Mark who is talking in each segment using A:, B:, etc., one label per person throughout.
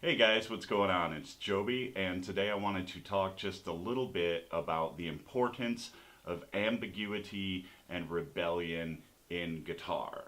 A: Hey guys, what's going on? It's Joby, and today I wanted to talk just a little bit about the importance of ambiguity and rebellion in guitar.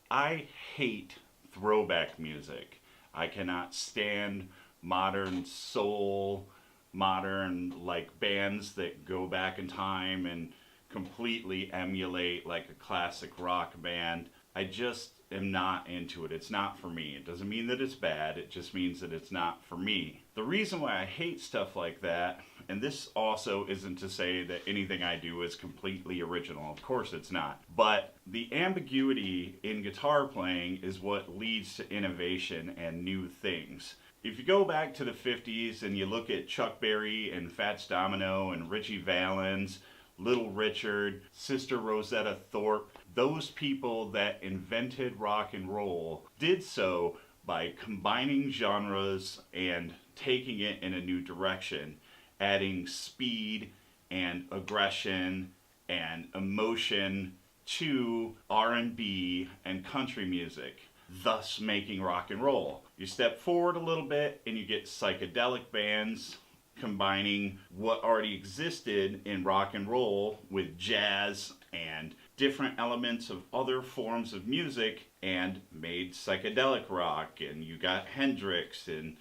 A: I hate throwback music. I cannot stand modern soul, modern like bands that go back in time and completely emulate like a classic rock band. I just am not into it. It's not for me. It doesn't mean that it's bad, it just means that it's not for me. The reason why I hate stuff like that, and this also isn't to say that anything I do is completely original, of course it's not, but the ambiguity in guitar playing is what leads to innovation and new things. If you go back to the 50s and you look at Chuck Berry and Fats Domino and Richie Valens, Little Richard, Sister Rosetta Thorpe, those people that invented rock and roll did so by combining genres and taking it in a new direction, adding speed and aggression and emotion to R&B and country music, thus making rock and roll. You step forward a little bit and you get psychedelic bands combining what already existed in rock and roll with jazz and different elements of other forms of music and made psychedelic rock. And you got Hendrix and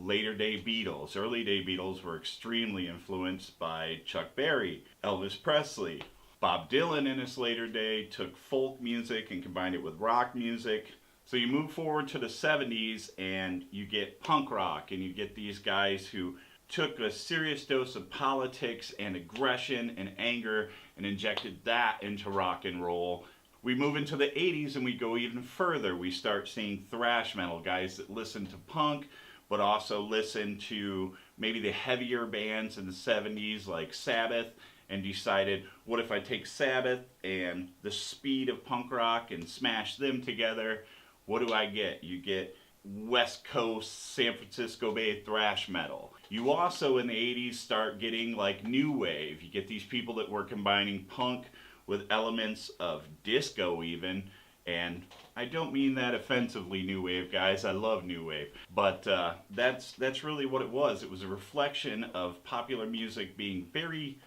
A: later day Beatles. Early day Beatles were extremely influenced by Chuck Berry, Elvis Presley. Bob Dylan in his later day took folk music and combined it with rock music. So you move forward to the 70s and you get punk rock, and you get these guys who took a serious dose of politics and aggression and anger and injected that into rock and roll. We move into the 80s and we go even further. We start seeing thrash metal, guys that listen to punk but also listen to maybe the heavier bands in the 70s like Sabbath, and decided, what if I take Sabbath and the speed of punk rock and smash them together? What do I get? You get West Coast, San Francisco Bay thrash metal. You also in the 80s start getting like new wave. You get these people that were combining punk with elements of disco even, and I don't mean that offensively, new wave guys, I love new wave, but that's really what it was. It was a reflection of popular music being very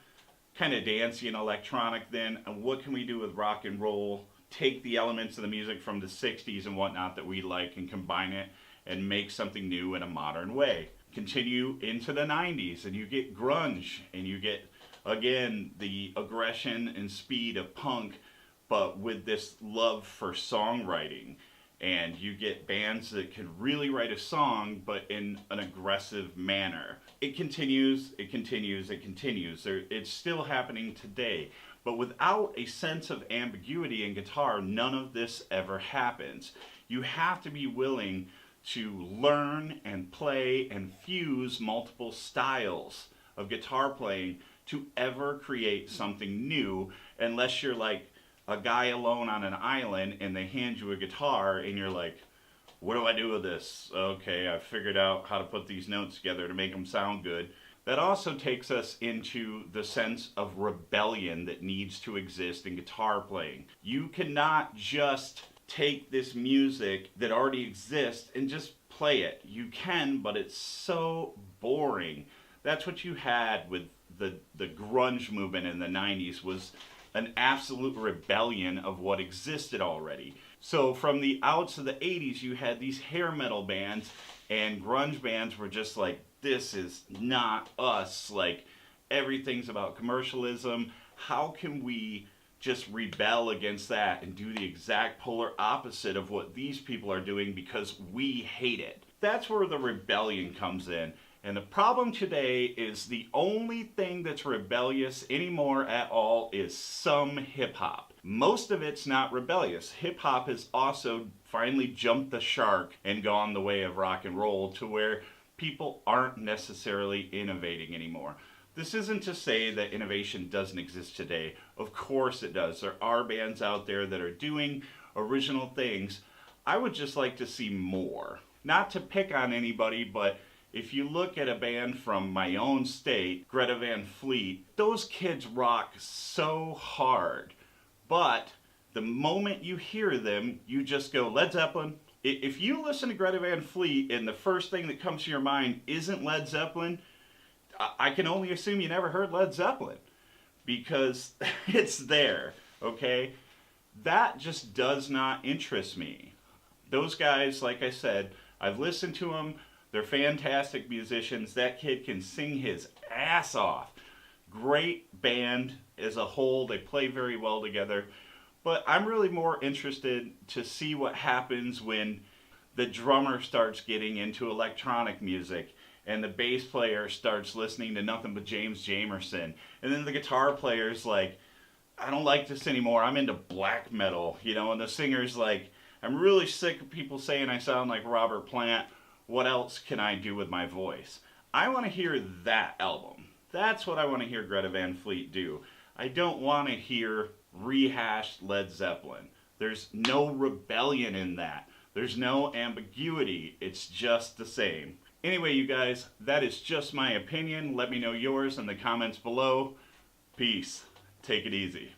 A: kind of dancey and electronic then, and what can we do with rock and roll? Take the elements of the music from the 60s and whatnot that we like and combine it and make something new in a modern way. Continue into the 90s and you get grunge, and you get, again, the aggression and speed of punk, but with this love for songwriting. And you get bands that can really write a song, but in an aggressive manner. It continues, it continues, it continues. It's still happening today. But without a sense of ambiguity in guitar, none of this ever happens. You have to be willing to learn and play and fuse multiple styles of guitar playing to ever create something new, unless you're like a guy alone on an island and they hand you a guitar and you're like, what do I do with this? Okay, I figured out how to put these notes together to make them sound good. That also takes us into the sense of rebellion that needs to exist in guitar playing. You cannot just take this music that already exists and just play it. You can, but it's so boring. That's what you had with the grunge movement in the 90s, was an absolute rebellion of what existed already. So from the outs of the 80s, you had these hair metal bands, and grunge bands were just like, this is not us. Like, everything's about commercialism. How can we just rebel against that and do the exact polar opposite of what these people are doing because we hate it? That's where the rebellion comes in. And the problem today is the only thing that's rebellious anymore at all is some hip-hop. Most of it's not rebellious. Hip-hop has also finally jumped the shark and gone the way of rock and roll to where people aren't necessarily innovating anymore. This isn't to say that innovation doesn't exist today. Of course it does. There are bands out there that are doing original things. I would just like to see more. Not to pick on anybody, but if you look at a band from my own state, Greta Van Fleet, those kids rock so hard. But the moment you hear them, you just go, Led Zeppelin, If you listen to Greta Van Fleet and the first thing that comes to your mind isn't Led Zeppelin, I can only assume you never heard Led Zeppelin, because it's there, okay? That just does not interest me. Those guys, like I said, I've listened to them. They're fantastic musicians. That kid can sing his ass off. Great band as a whole. They play very well together. But I'm really more interested to see what happens when the drummer starts getting into electronic music and the bass player starts listening to nothing but James Jamerson. And then the guitar player's like, I don't like this anymore. I'm into black metal, you know, and the singer's like, I'm really sick of people saying I sound like Robert Plant. What else can I do with my voice? I want to hear that album. That's what I want to hear Greta Van Fleet do. I don't want to hear rehashed Led Zeppelin. There's no rebellion in that. There's no ambiguity. It's just the same. Anyway, you guys, that is just my opinion. Let me know yours in the comments below. Peace. Take it easy.